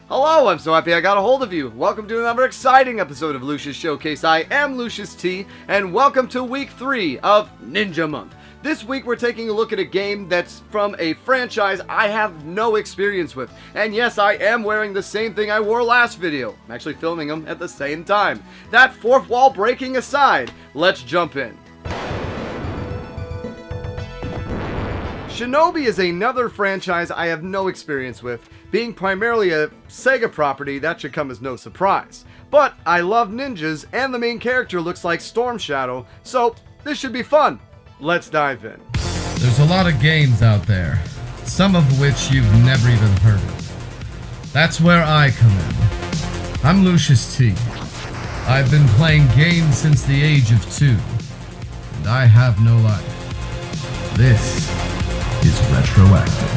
Hello, I'm so happy I got a hold of you. Welcome to another exciting episode of Lucious Showcase. I am Lucious T, and welcome to week 3 of Ninja Month. This week we're taking a look at a game that's from a franchise I have no experience with. And yes, I am wearing the same thing I wore last video. I'm actually filming them at the same time. That fourth wall breaking aside, let's jump in. Shinobi is another franchise I have no experience with. Being primarily a Sega property, that should come as no surprise. But I love ninjas, and the main character looks like Storm Shadow, so this should be fun. Let's dive in. There's a lot of games out there, some of which you've never even heard of. That's where I come in. I'm Lucious T. I've been playing games since the age of 2, and I have no life. This is retroactive.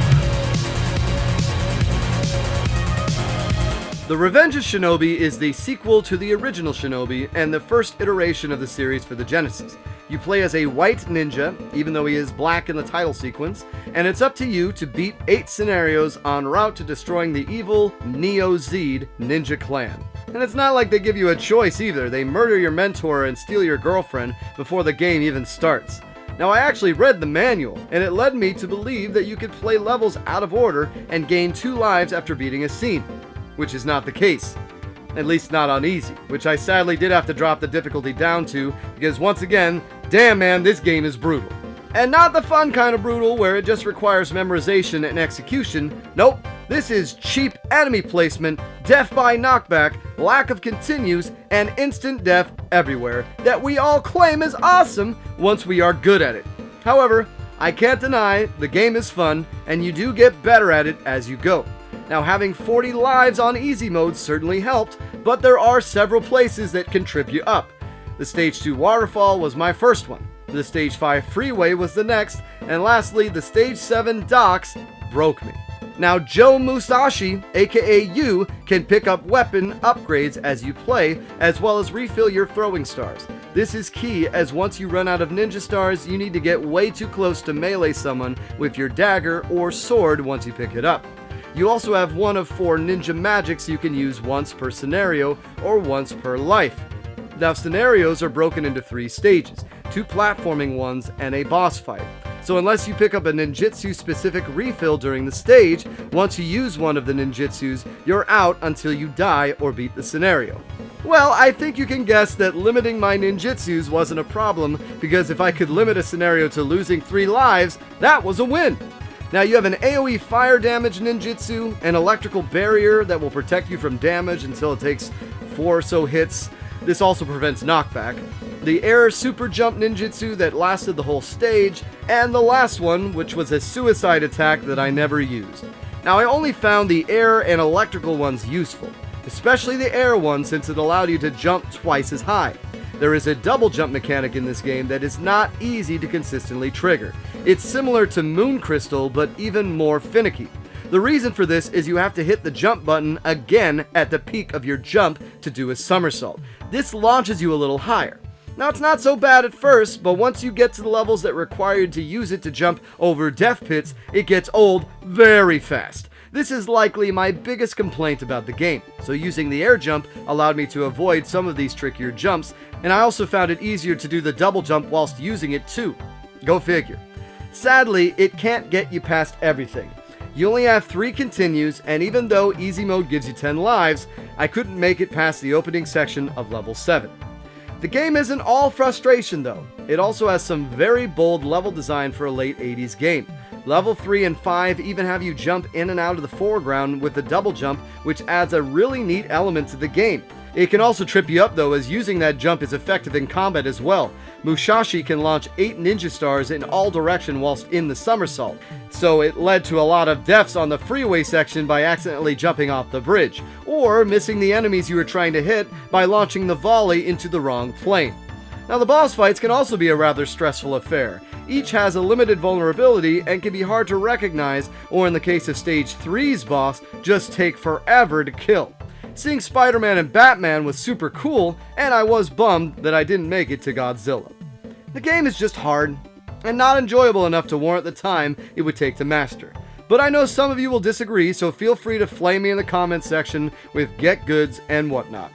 The Revenge of Shinobi is the sequel to the original Shinobi and the first iteration of the series for the Genesis. You play as a white ninja, even though he is black in the title sequence, and it's up to you to beat 8 scenarios en route to destroying the evil Neo-Zeed ninja clan. And it's not like they give you a choice either. They murder your mentor and steal your girlfriend before the game even starts. Now, I actually read the manual, and it led me to believe that you could play levels out of order and gain 2 lives after beating a scene, which is not the case. At least not on easy, which I sadly did have to drop the difficulty down to, because once again, damn man, this game is brutal. And not the fun kind of brutal where it just requires memorization and execution. Nope, this is cheap enemy placement, death by knockback, lack of continues, and instant death everywhere that we all claim is awesome once we are good at it. However, I can't deny the game is fun, and you do get better at it as you go. Now, having 40 lives on easy mode certainly helped, but there are several places that can trip you up. The Stage 2 waterfall was my first one, the Stage 5 freeway was the next, and lastly, the Stage 7 docks broke me. Now, Joe Musashi, aka you, can pick up weapon upgrades as you play, as well as refill your throwing stars. This is key, as once you run out of ninja stars, you need to get way too close to melee someone with your dagger or sword once you pick it up. You also have one of 4 ninja magics you can use once per scenario or once per life. Now, scenarios are broken into 3 stages, 2 platforming ones and a boss fight. So unless you pick up a ninjutsu specific refill during the stage, once you use one of the ninjutsus, you're out until you die or beat the scenario. Well, I think you can guess that limiting my ninjutsus wasn't a problem, because if I could limit a scenario to losing 3 lives, that was a win. Now, you have an AoE fire damage ninjutsu, an electrical barrier that will protect you from damage until it takes 4 or so hits. This also prevents knockback. The air super jump ninjutsu that lasted the whole stage, and the last one, which was a suicide attack that I never used. Now, I only found the air and electrical ones useful, especially the air one since it allowed you to jump twice as high. There is a double jump mechanic in this game that is not easy to consistently trigger. It's similar to Moon Crystal, but even more finicky. The reason for this is you have to hit the jump button again at the peak of your jump to do a somersault. This launches you a little higher. Now, it's not so bad at first, but once you get to the levels that require you to use it to jump over death pits, it gets old very fast. This is likely my biggest complaint about the game, so using the air jump allowed me to avoid some of these trickier jumps, and I also found it easier to do the double jump whilst using it too. Go figure. Sadly, it can't get you past everything. You only have 3 continues, and even though easy mode gives you 10 lives, I couldn't make it past the opening section of level 7. The game isn't all frustration though. It also has some very bold level design for a late 80s game. Level 3 and 5 even have you jump in and out of the foreground with the double jump, which adds a really neat element to the game. It can also trip you up though, as using that jump is effective in combat as well. Musashi can launch 8 ninja stars in all directions whilst in the somersault, so it led to a lot of deaths on the freeway section by accidentally jumping off the bridge, or missing the enemies you were trying to hit by launching the volley into the wrong plane. Now, the boss fights can also be a rather stressful affair. Each has a limited vulnerability and can be hard to recognize, or in the case of Stage 3's boss, just take forever to kill. Seeing Spider-Man and Batman was super cool, and I was bummed that I didn't make it to Godzilla. The game is just hard, and not enjoyable enough to warrant the time it would take to master. But I know some of you will disagree, so feel free to flame me in the comments section with get goods and whatnot.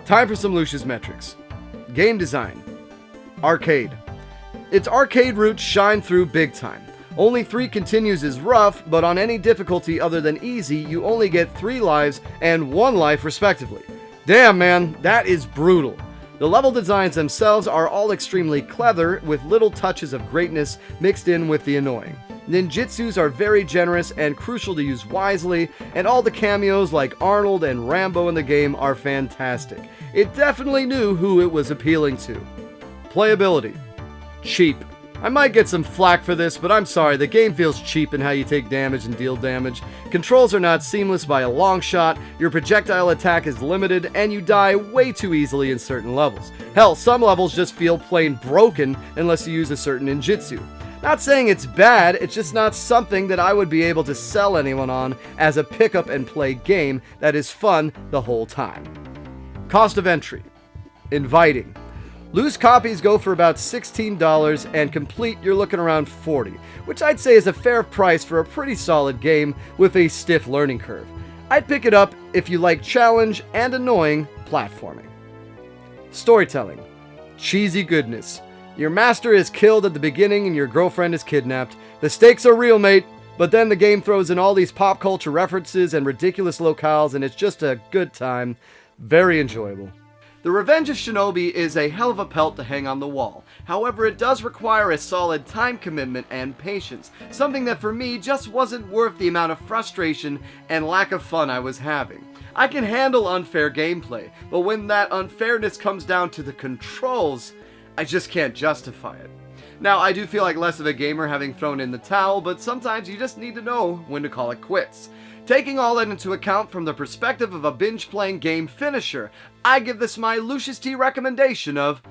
Time for some Lucious metrics. Game design. Arcade. Its arcade roots shine through big time. Only 3 continues is rough, but on any difficulty other than easy, you only get 3 lives and 1 life respectively. Damn man, that is brutal. The level designs themselves are all extremely clever, with little touches of greatness mixed in with the annoying. Ninjutsus are very generous and crucial to use wisely, and all the cameos like Arnold and Rambo in the game are fantastic. It definitely knew who it was appealing to. Playability. Cheap. I might get some flack for this, but I'm sorry, the game feels cheap in how you take damage and deal damage. Controls are not seamless by a long shot, your projectile attack is limited, and you die way too easily in certain levels. Hell, some levels just feel plain broken unless you use a certain ninjutsu. Not saying it's bad, it's just not something that I would be able to sell anyone on as a pick up and play game that is fun the whole time. Cost of entry. Inviting. Loose copies go for about $16, and complete you're looking around $40, which I'd say is a fair price for a pretty solid game with a stiff learning curve. I'd pick it up if you like challenge and annoying platforming. Storytelling. Cheesy goodness. Your master is killed at the beginning and your girlfriend is kidnapped. The stakes are real, mate, but then the game throws in all these pop culture references and ridiculous locales, and it's just a good time. Very enjoyable. The Revenge of Shinobi is a hell of a pelt to hang on the wall. However, it does require a solid time commitment and patience, something that for me just wasn't worth the amount of frustration and lack of fun I was having. I can handle unfair gameplay, but when that unfairness comes down to the controls, I just can't justify it. Now, I do feel like less of a gamer having thrown in the towel, but sometimes you just need to know when to call it quits. Taking all that into account from the perspective of a binge-playing game finisher, I give this my Lucious T recommendation of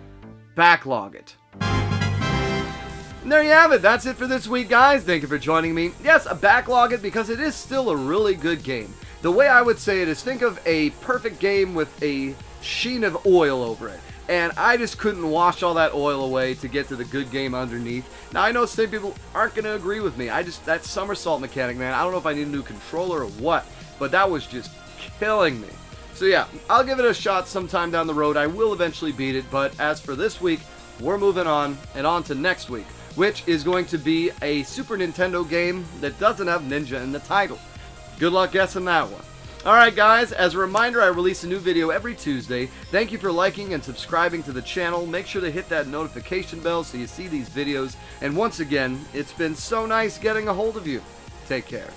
backlog it. And there you have it. That's it for this week, guys. Thank you for joining me. Yes, backlog it because it is still a really good game. The way I would say it is think of a perfect game with a sheen of oil over it. And I just couldn't wash all that oil away to get to the good game underneath. Now, I know some people aren't going to agree with me. That somersault mechanic, man, I don't know if I need a new controller or what, but that was just killing me. So yeah, I'll give it a shot sometime down the road. I will eventually beat it, but as for this week, we're moving on and on to next week, which is going to be a Super Nintendo game that doesn't have Ninja in the title. Good luck guessing that one. Alright guys, as a reminder, I release a new video every Tuesday. Thank you for liking and subscribing to the channel. Make sure to hit that notification bell so you see these videos. And once again, it's been so nice getting a hold of you. Take care.